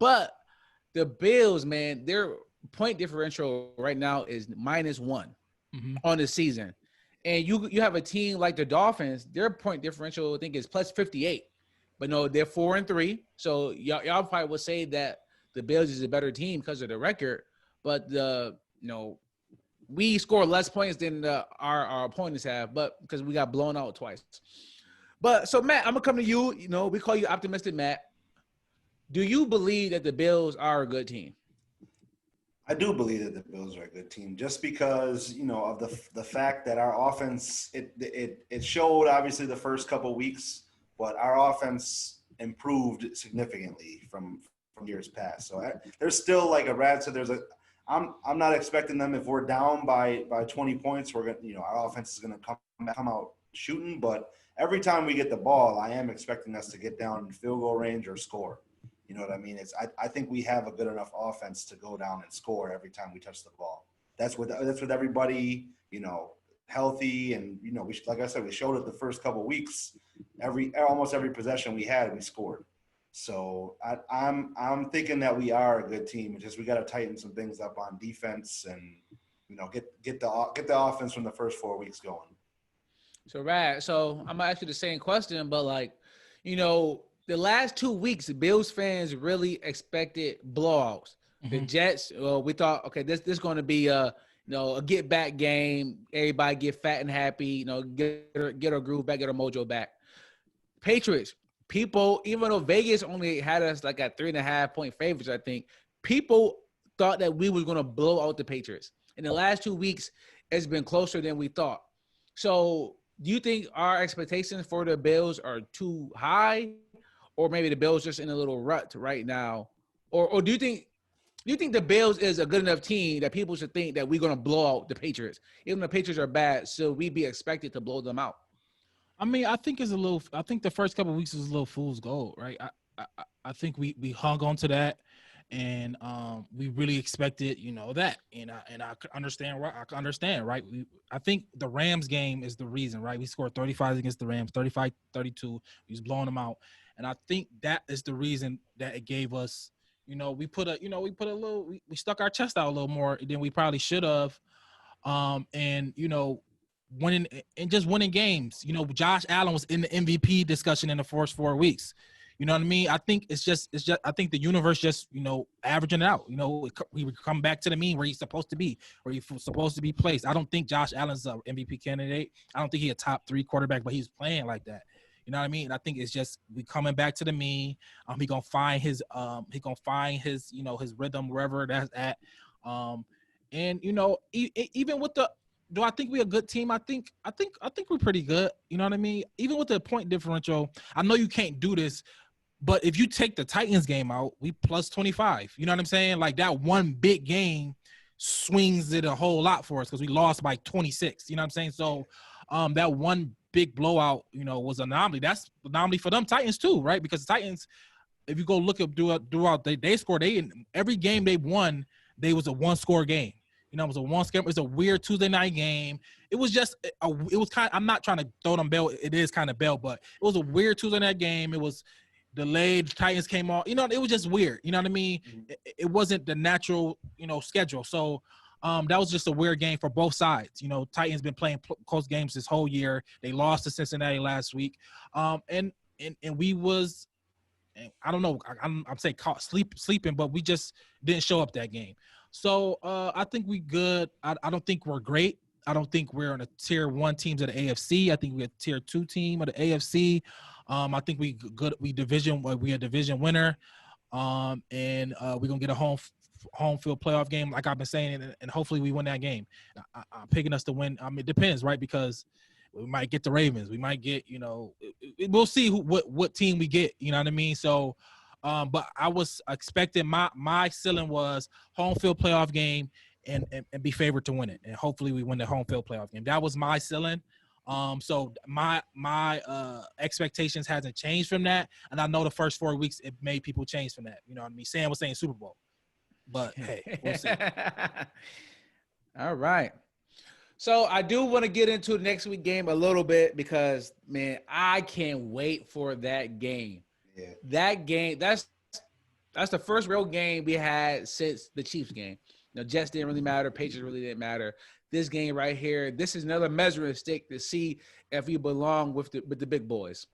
But the Bills, man, their point differential right now is -1 on the season. And you have a team like the Dolphins, their point differential, I think, is +58. But no, they're 4-3. So y'all probably would say that the Bills is a better team because of the record. But we score less points than our opponents have, but because we got blown out twice. But so, Matt, I'm going to come to you. We call you Optimistic Matt. Do you believe that the Bills are a good team? I do believe that the Bills are a good team just because, of the fact that our offense, it showed obviously the first couple of weeks, but our offense improved significantly from years past. So there's still like a rat. So I'm not expecting them, if we're down by 20 points, we're going to, our offense is going to come out shooting, but every time we get the ball, I am expecting us to get down in field goal range or score. You know what I mean? I think we have a good enough offense to go down and score every time we touch the ball. That's with everybody, healthy, and like I said, we showed it the first couple of weeks. Almost every possession we had, we scored. So I'm thinking that we are a good team. It's just we got to tighten some things up on defense and get the offense from the first 4 weeks going. So so I'm gonna ask you the same question, but like, the last 2 weeks, Bills fans really expected blowouts. The Jets, we thought, okay, this is going to be a get back game. Everybody get fat and happy. Get our groove back, get our mojo back. Patriots, people, even though Vegas only had us like at 3.5-point favorites, I think people thought that we were going to blow out the Patriots. In the last 2 weeks, it's been closer than we thought. So, do you think our expectations for the Bills are too high, or maybe the Bills just in a little rut right now, or do you think the Bills is a good enough team that people should think that we're going to blow out the Patriots? Even the Patriots are bad, so we be expected to blow them out. I mean, I think the first couple of weeks was a little fool's gold, right? I think we hung on to that, and we really expected, that, and I could understand, right? Right? I think the Rams game is the reason, right? We scored 35 against the Rams, 35-32. We was blowing them out, and I think that is the reason that it gave us, we stuck our chest out a little more than we probably should have, and winning games. Josh Allen was in the MVP discussion in the first 4 weeks. You know what I mean? I think it's just I think the universe just, averaging it out. We would come back to the mean where he's supposed to be, where he's supposed to be placed. I don't think Josh Allen's an MVP candidate. I don't think he's a top 3 quarterback, but he's playing like that. You know what I mean? I think it's just we coming back to the mean. He gonna find his his rhythm wherever that's at. And even with the, do I think we're a good team? I think we're pretty good. You know what I mean? Even with the point differential, I know you can't do this, but if you take the Titans game out, we plus 25. You know what I'm saying? Like that one big game swings it a whole lot for us because we lost by 26. You know what I'm saying? So that one big blowout, was an anomaly. That's an anomaly for them Titans too, right? Because the Titans, if you go look up throughout, they scored. Every game they won, they was a 1-score game. It was a 1-score. It was a weird Tuesday night game. It was just it was kind of, I'm not trying to throw them bell. It is kind of bell, but it was a weird Tuesday night game. It was delayed. Titans came off. It was just weird. You know what I mean? It wasn't the natural, schedule. So that was just a weird game for both sides. Titans been playing close games this whole year. They lost to Cincinnati last week. And we was, I don't know, I'm saying caught sleeping, but we just didn't show up that game. So I think we good. I don't think we're great. I don't think we're on a tier 1 teams of the AFC. I think we're a tier 2 team of the AFC. I think we good. We a division winner. And we're gonna get a home field playoff game, like I've been saying, and hopefully we win that game. I'm picking us to win. I mean, it depends, right? Because we might get the Ravens. We might get, we'll see what team we get. You know what I mean? So. But I was expecting my ceiling was home field playoff game and be favored to win it, and hopefully we win the home field playoff game. That was my ceiling. So my expectations hasn't changed from that, and I know the first 4 weeks it made people change from that. You know what I mean? Sam was saying Super Bowl, but hey, we'll see. All right. So I do want to get into the next week game a little bit because, man, I can't wait for that game. Yeah. That game, that's the first real game we had since the Chiefs game. Jets didn't really matter. Patriots really didn't matter. This game right here, this is another measuring stick to see if we belong with the big boys.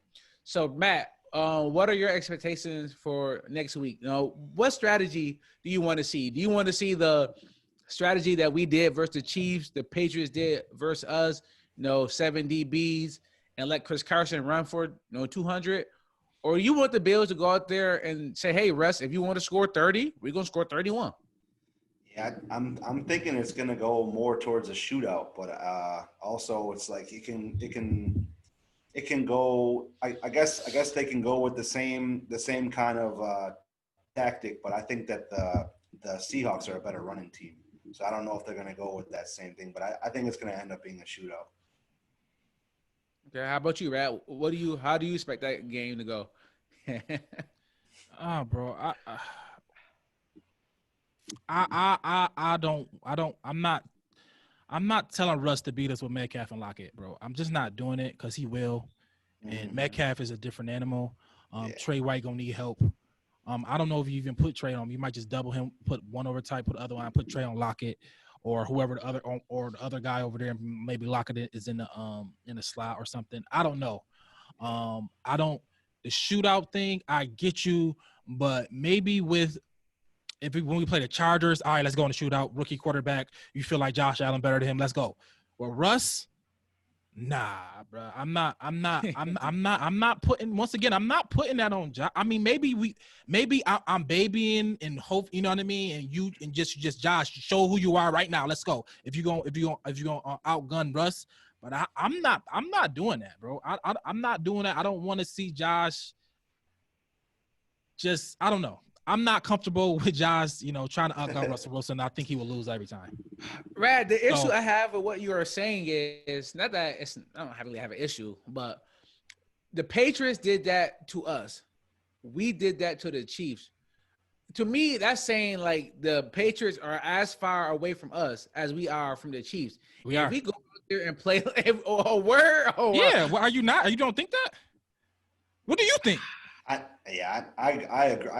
So, Matt, what are your expectations for next week? What strategy do you want to see? Do you want to see the strategy that we did versus the Chiefs, the Patriots did versus us, 7 DBs, and let Chris Carson run for 200? Or you want the Bills to go out there and say, hey, Russ, if you want to score 30, we're going to score 31. Yeah, I'm thinking it's going to go more towards a shootout, but also it's like it can go. I guess they can go with the same kind of tactic, but I think that the Seahawks are a better running team, so I don't know if they're going to go with that same thing. But I think it's going to end up being a shootout. Okay, how about you, Rat? How do you expect that game to go? Bro, I'm not I'm not telling Russ to beat us with Metcalf and Lockett, bro. I'm just not doing it because he will. And Metcalf is a different animal. Trey White gonna need help. I don't know if you even put Trey on. You might just double him, put one over tight, put the other one, put Trey on Lockett, or whoever the other or the other guy over there. Maybe Lockett is in the slot or something. I don't know. The shootout thing. I get you, but maybe when we play the Chargers, all right, let's go on the shootout. Rookie quarterback. You feel like Josh Allen better than him? Let's go. Well, Russ. Nah, bro. I'm not putting. Once again, I'm not putting that on Josh. I mean, maybe I'm babying and hope. You know what I mean? And just Josh, show who you are right now. Let's go. If you gonna outgun Russ, but I'm not doing that, bro. I'm not doing that. I don't want to see Josh. I don't know. I'm not comfortable with Josh, trying to outgun Russell Wilson. I think he will lose every time. Rad, the issue I have with what you are saying is not that I don't really have an issue, but the Patriots did that to us. We did that to the Chiefs. To me, that's saying like the Patriots are as far away from us as we are from the Chiefs. If we go out there and play yeah, well, are you not? You don't think that? What do you think? I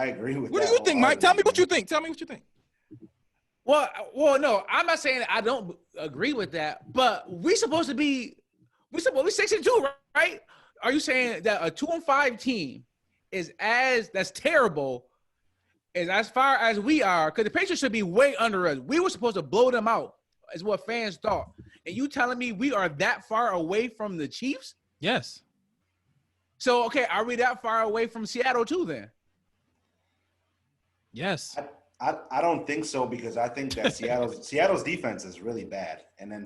agree with that. What do you think, Mike? Tell me what you think. Well, no, I'm not saying I don't agree with that, but we 6-2, right? Are you saying that a 2-5 team that's terrible is as far as we are? Because the Patriots should be way under us. We were supposed to blow them out, is what fans thought. And you telling me we are that far away from the Chiefs? Yes. So, okay, are we that far away from Seattle too then? Yes. I don't think so, because I think that Seattle's defense is really bad. And then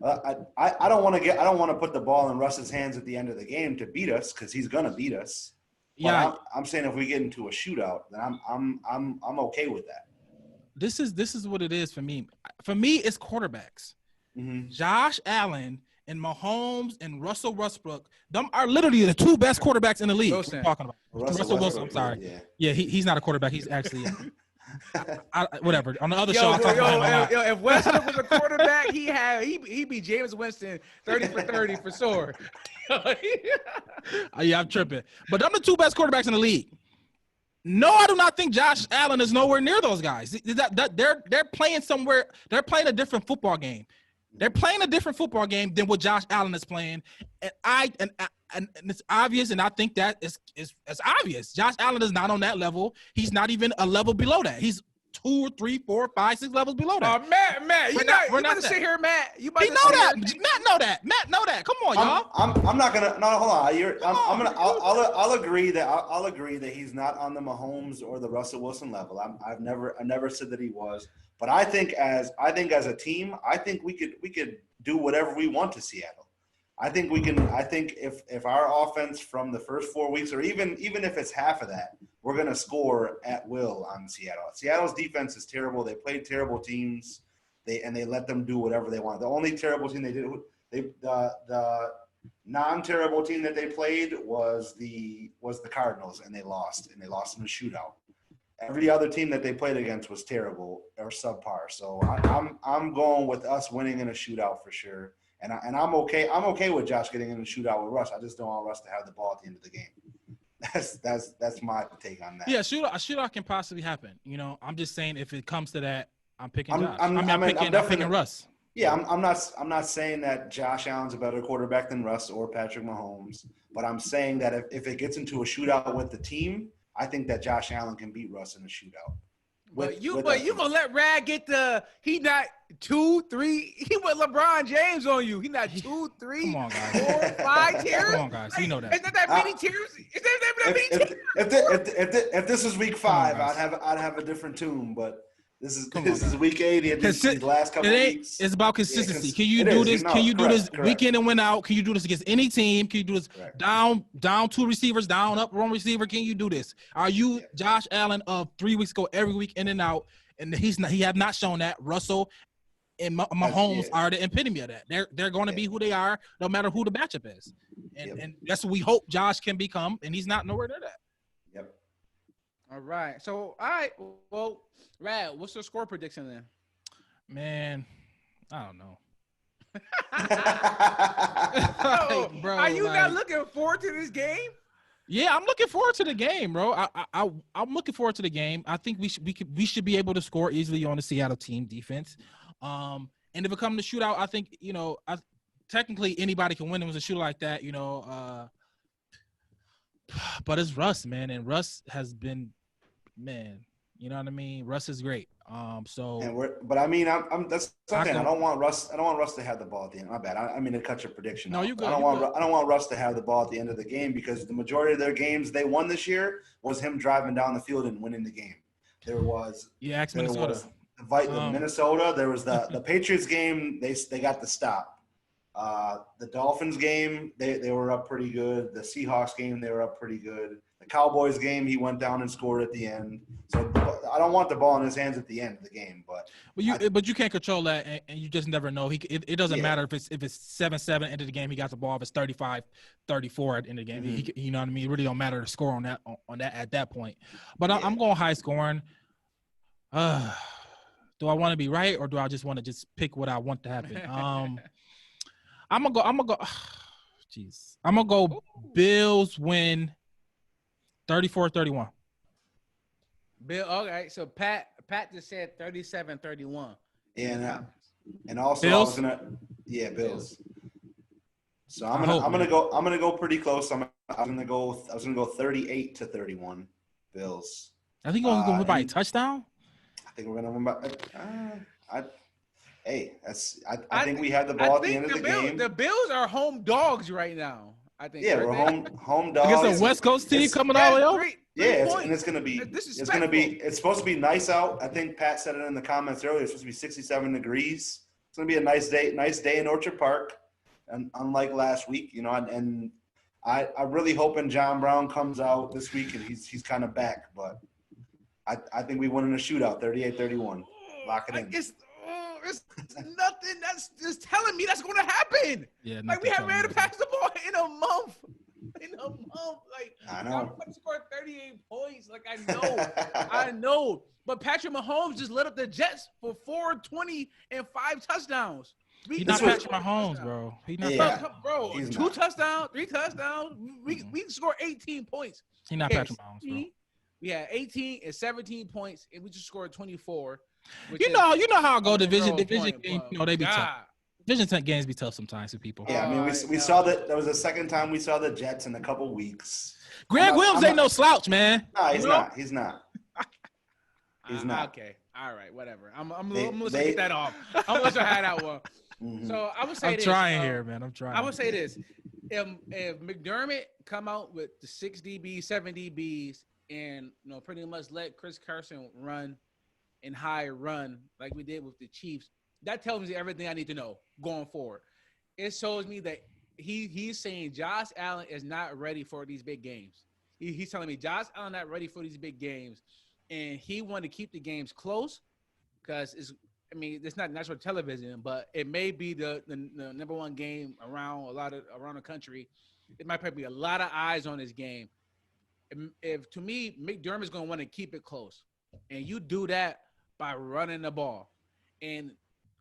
I don't want to put the ball in Russ's hands at the end of the game to beat us, because he's gonna beat us. Yeah. I'm saying if we get into a shootout, then I'm okay with that. This is what it is for me. For me, it's quarterbacks. Mm-hmm. Josh Allen and Mahomes and Russell Westbrook, them are literally the two best quarterbacks in the league. We're talking about Russell Wilson. I'm sorry. Yeah, he's not a quarterback. He's actually whatever. On the other show, I talk about him a lot. If Westbrook was a quarterback, he'd be James Winston 30 for 30 for sure. Yeah, I'm tripping. But them the two best quarterbacks in the league. No, I do not think Josh Allen is nowhere near those guys. They're playing somewhere. They're playing a different football game. They're playing a different football game than what Josh Allen is playing, and it's obvious. And I think that is obvious. Josh Allen is not on that level. He's not even a level below that. He's 2, 3, 4, 5, 6 levels below that. Matt, you better sit here, Matt. You better know that. Matt know that. Come on, y'all. I'm not gonna. No, hold on. I'll agree that he's not on the Mahomes or the Russell Wilson level. I've never said that he was. But I think as a team, I think we could do whatever we want to Seattle. I think we can. I think if our offense from the first 4 weeks, or even if it's half of that, we're going to score at will on Seattle. Seattle's defense is terrible. They played terrible teams. They let them do whatever they want. The only terrible team the non-terrible team that they played was the Cardinals, and they lost in a shootout. Every other team that they played against was terrible or subpar. So I'm going with us winning in a shootout for sure. And I'm okay. I'm okay with Josh getting in a shootout with Russ. I just don't want Russ to have the ball at the end of the game. That's my take on that. Yeah, a shootout can possibly happen. I'm just saying if it comes to that, I'm picking Josh. I'm picking Russ. Yeah, I'm not saying that Josh Allen's a better quarterback than Russ or Patrick Mahomes, but I'm saying that if it gets into a shootout with the team, I think that Josh Allen can beat Russ in a shootout. But you gonna let Rad get he not 2, 3. He with LeBron James on you. He not 2, 3, Come on, guys. 4, 5 tiers. Come on, guys. You know that. Is that many tiers? Is that many tiers? If this was week 5, I'd have a different tune. But this is week 80. These last couple of weeks. It's about consistency. Can you do this? Can you do this week in and win out? Can you do this against any team? Can you do this down 2 receivers, down up 1 receiver? Can you do this? Are you Josh Allen of 3 weeks ago, every week in and out? And he have not shown that. Russell and Mahomes are the epitome of that. They're going to be who they are, no matter who the matchup is. And that's what we hope Josh can become. And he's not nowhere near that. Yep. All right. So, all right. Well, Rad, what's your score prediction then? Man, I don't know. Oh, Like, bro, are you like, not looking forward to this game? yeah, I'm looking forward to the game, bro. I'm looking forward to the game. I think we should be able to score easily on the Seattle team defense. And if it comes to shootout, I think technically anybody can win. It was a shootout like that, but it's Russ, man, and Russ has been, man. You know what I mean? Russ is great. But I mean, I'm that's something. I don't want Russ to have the ball at the end. My bad. I mean to cut your prediction. No, off. you good. I don't want Russ to have the ball at the end of the game because the majority of their games they won this year was him driving down the field and winning the game. There was Minnesota. The Minnesota. There was the Patriots game. They got the stop. The Dolphins game, they were up pretty good. The Seahawks game, they were up pretty good. The Cowboys game, he went down and scored at the end. So I don't want the ball in his hands at the end of the game, but you can't control that, and you just never know. It doesn't matter if it's 7-7 end of the game. He got the ball. If it's 35-34 at the end of the game, Mm-hmm. you know what I mean. It really don't matter the score on that at that point. But I'm going high scoring. Do I want to be right or do I just want to just pick what I want to happen? I'm gonna go. Jeez, I'm gonna go. Bills win 34-31. Bill, okay. So Pat just said 37-31. And also Bills? Bills. So I'm gonna go pretty close. I was gonna go 38-31 Bills. I think we're gonna win by a touchdown. I think we're gonna win by. I think we had the ball at the end of the game. The Bills are home dogs right now. I think. Yeah, we're home dogs. Against a West Coast team coming all the way over. It's gonna be. It's supposed to be nice out. I think Pat said it in the comments earlier. It's supposed to be 67 degrees. It's gonna be a nice day in Orchard Park, and unlike last week, and I really hoping John Brown comes out this week and he's kind of back, but I think we win in a shootout, 38-31. Lock it in. It's nothing that's just telling me that's going to happen. Yeah, like we haven't ran past the ball in a month. Like I know. I'm scored 38 points. Like I know. But Patrick Mahomes just lit up the Jets for 420 and 5 touchdowns. He's not Patrick Mahomes, bro. He's not. Bro, He's 2 not. touchdowns, 3 touchdowns. We scored 18 points. He's not Patrick Mahomes, bro. We had 18 and 17 points, and we just scored 24. You know how I go division game. They be God. tough. Division 10 games be tough sometimes for people. Yeah, I mean, we saw that. That was the second time we saw the Jets in a couple weeks. Greg Williams ain't no slouch, man. No, he's not. He's not. He's not. Okay. All right. Whatever. I'm gonna take that off. I'm gonna let you have that one. Mm-hmm. So I would say I'm trying here, man. I'm trying. I would say this: if McDermott come out with the 6 DBs, 7 DBs, and pretty much let Chris Carson run and high run like we did with the Chiefs, that tells me everything I need to know going forward. It shows me that he's saying Josh Allen is not ready for these big games. He's telling me Josh Allen not ready for these big games, and he wanted to keep the games close because it's not national television, but it may be the number one game around the country. It might probably be a lot of eyes on this game. If to me, McDermott's going to want to keep it close, and you do that by running the ball. And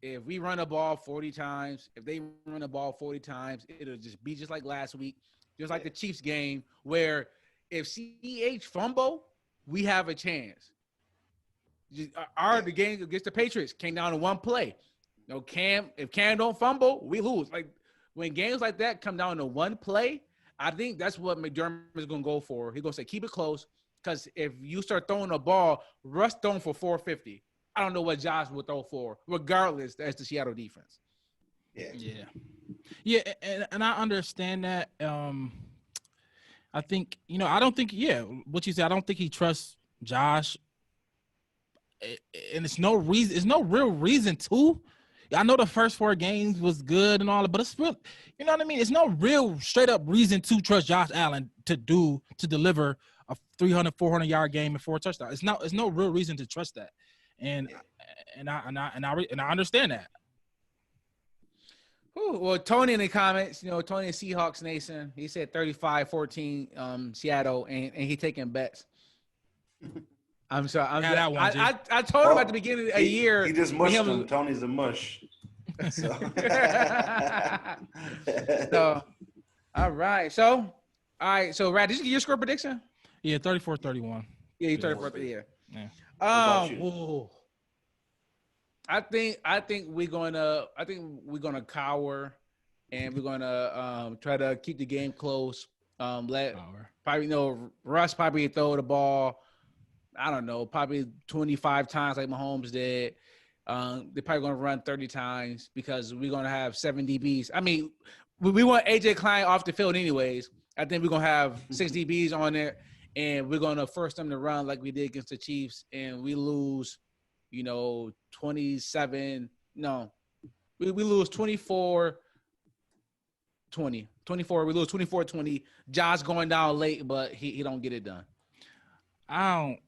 if we run the ball 40 times, if they run the ball 40 times, it'll just be just like last week, just like the Chiefs game, where if CEH fumble, we have a chance. The game against the Patriots came down to one play. If Cam don't fumble, we lose. Like when games like that come down to one play, I think that's what McDermott is going to go for. He's going to say, keep it close, because if you start throwing the ball, Russ throwing for 450. I don't know what Josh will throw for, regardless, that's the Seattle defense. Yeah, and I understand that. I think, I don't think, what you said, I don't think he trusts Josh. And it's no real reason to. I know the first 4 games was good and all that, but it's real, you know what I mean? It's no real straight up reason to trust Josh Allen to deliver a 300, 400 yard game and 4 touchdowns. It's no real reason to trust that. And I understand that. Ooh, well, Tony in the comments, Tony and Seahawks Nation, he said 35-14 Seattle, and he taking bets. I'm sorry. I told him at the beginning of the year. He just mushed him. Tony's a mush. So, So, all right. So, Rad, did you get your score prediction? Yeah, 34-31. Yeah, you 34. Yeah. Yeah. about you? Ooh. I think we're gonna cower, and we're gonna try to keep the game close. Let probably Russ probably throw the ball. I don't know, probably 25 times like Mahomes did. They're probably gonna run 30 times because we're gonna have 7 DBs. I mean, we want AJ Klein off the field anyways. I think we're gonna have 6 DBs on there, and we're gonna force them to run like we did against the Chiefs, and we lose. 27. No, we lose 24-20. 24. We lose 24-20. Josh going down late, but he don't get it done.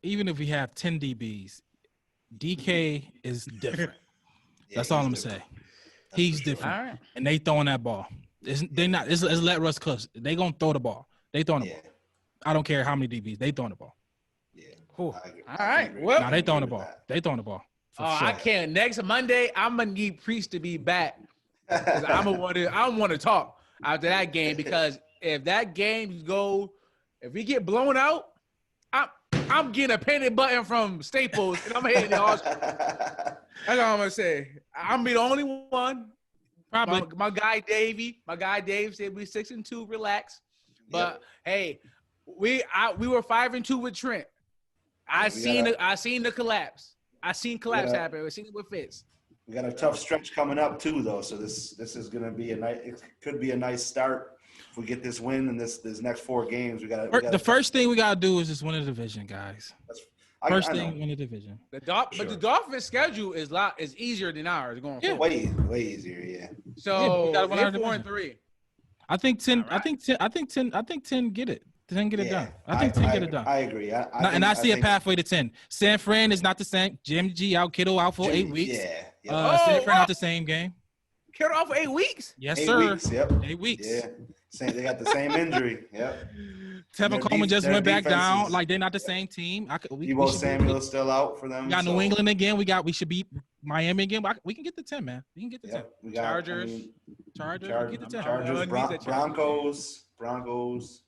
Even if we have 10 DBs, DK is different. That's all I'm gonna say. He's different. All right. And they throwing that ball. It's let Russ cook. They gonna throw the ball. They throwing the ball. I don't care how many DBs. They throwing the ball. Yeah. All right. Well, they throwing the ball. They throwing the ball. Sure. I can't. Next Monday, I'm gonna need Priest to be back because I want to talk after that game, because if that game if we get blown out, I'm getting a panic button from Staples and I'm hitting the hospital. That's all I'm gonna say. I'm be the only one. Probably my guy Dave said we 6-2. Relax. But hey, we were 5-2 with Trent. I seen the collapse. I seen collapse happen. I seen it with Fitz. We got a tough stretch coming up too, though. So this is going to be it could be a nice start if we get this win in this next 4 games. The first thing we gotta do is just win the division, guys. First thing, win the division. But the Dolphins' schedule is easier than ours going forward. Way easier, yeah. So we're 4-3. I think 10. Right. I think 10 get it. 10 get it done. I think 10 get it done. I agree. I see a pathway to 10. San Fran is not the same. Jimmy G out, Kittle out for 8 weeks. Yeah. San Fran out the same game. Kittle out for 8 weeks? Yes, 8 sir. Weeks, yep. 8 weeks. Yeah. They got the same injury. Yep. Tevin Coleman just went back down. Like, they're not the same team. Debo Samuel's still out for them. We got New England again. We should beat Miami again. We can get the 10, man. We can get the 10. We got Chargers. Get the 10. Chargers, Broncos.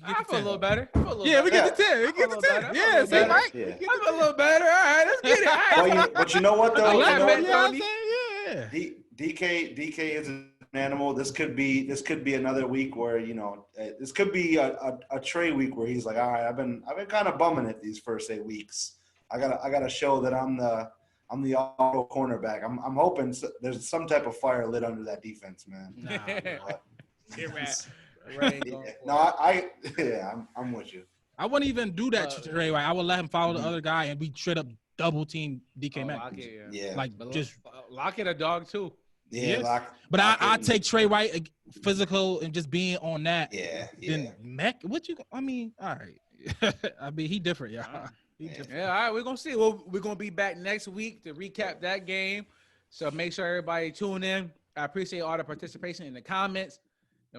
I feel a little better. We get the 10. We get the 10. Yeah, see, Mike? I feel a little better. All right, let's get it. All right. But you know what, though? Yeah. DK is an animal. This could be another week where this could be a Trey week where he's like, all right, I've been kind of bumming it these first 8 weeks. I gotta show that I'm the auto cornerback. I'm hoping there's some type of fire lit under that defense, man. I'm with you. I wouldn't even do that to Trey. I would let him follow the other guy and we straight up double team DK Metcalf. Just Lockett a dog too. Yeah, but I take Trey White physical and just being on that. Yeah. Then Mac, all right. I mean, he different, y'all. Yeah, all right. We're gonna see. Well, we're gonna be back next week to recap that game. So make sure everybody tune in. I appreciate all the participation in the comments.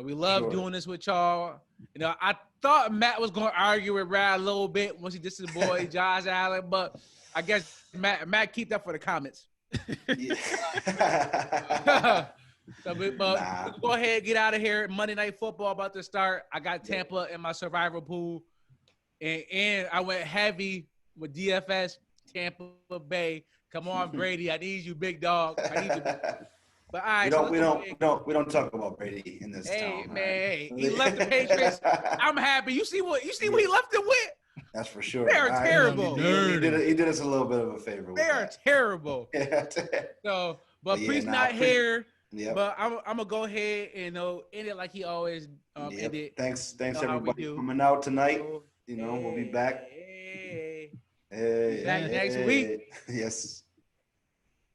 We love doing this with y'all. I thought Matt was gonna argue with Brad a little bit once he dissed his boy Josh Allen, but I guess Matt keep that for the comments. So go ahead, get out of here. Monday Night Football about to start. I got Tampa in my survivor pool, and I went heavy with DFS Tampa Bay. Come on, Brady, I need you, big dog. I need you. But all right, we don't talk about Brady in this town. Man, he left the Patriots. I'm happy. You see what he left them with? That's for sure. They are terrible. He did us a little bit of a favor. They are terrible. So, but Priest not here. Yep. But I'm gonna go ahead and end it like he always ended. Thanks everybody for coming out tonight. We'll be back. Back next week. Yes.